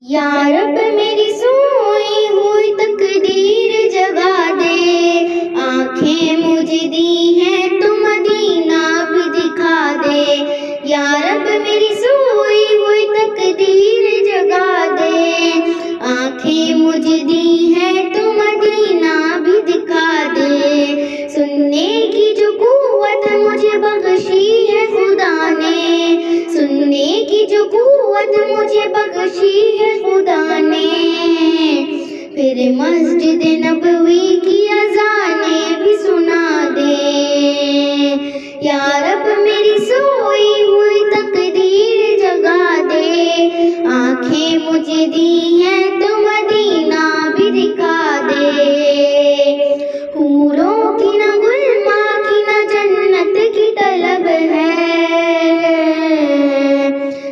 یا رب میری سوئی ہوئی تقدیر جگا دے، آنکھیں مجھے دی ہیں تو مدینہ بھی دکھا دے۔ یا رب میری سوئی ہوئی تقدیر جگا دے، آنکھیں مجھے دی ہیں تو مدینہ بھی دکھا دے۔ سننے کی جو قوت مجھے بخشی ہے خدا نے، سننے کی جو قوت مجھے بخشی ہے خدا نے، پھر مسجد نبوی کی اذانیں بھی سنا دے۔ یا رب میری سوئی ہوئی تقدیر جگا دے، آنکھیں مجھے دی ہیں تو مدینہ بھی دکھا دے۔ حوروں کی نہ غلماں کی نہ جنت کی طلب ہے،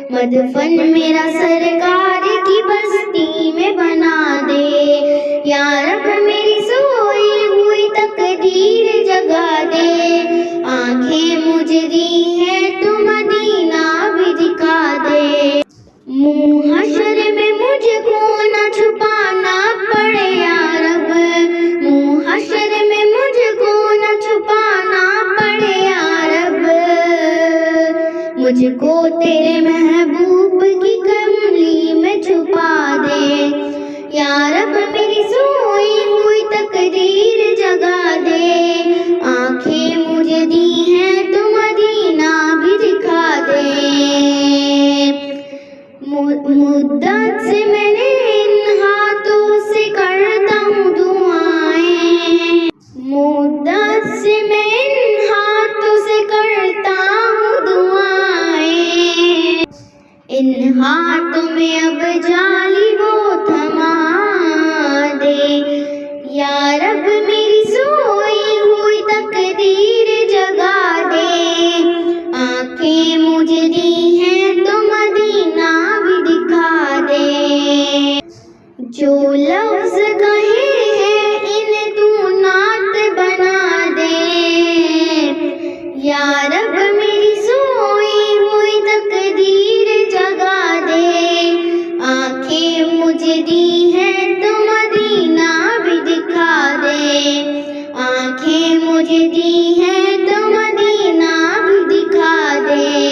مدفن میرا سرکار کی بستی میں بنا دے۔ یا رب میری سوئی ہوئی تقدیر جگا دے، آنکھیں مجھے دی ہیں تو مدینہ بھی دکھا دے۔ محشر میں مجھ کو نہ چھپانا پڑے یا رب، محشر میں مجھ کو نہ چھپانا پڑے یا رب، مجھ کو تیرے محبوب کی کملی میں چھپا دے۔ یا رب میری سوئی ہوئی تقدیر جگا دے، آنکھیں مجھے دی ہیں تو مدینہ بھی دکھا دے۔ مدت سے میں نے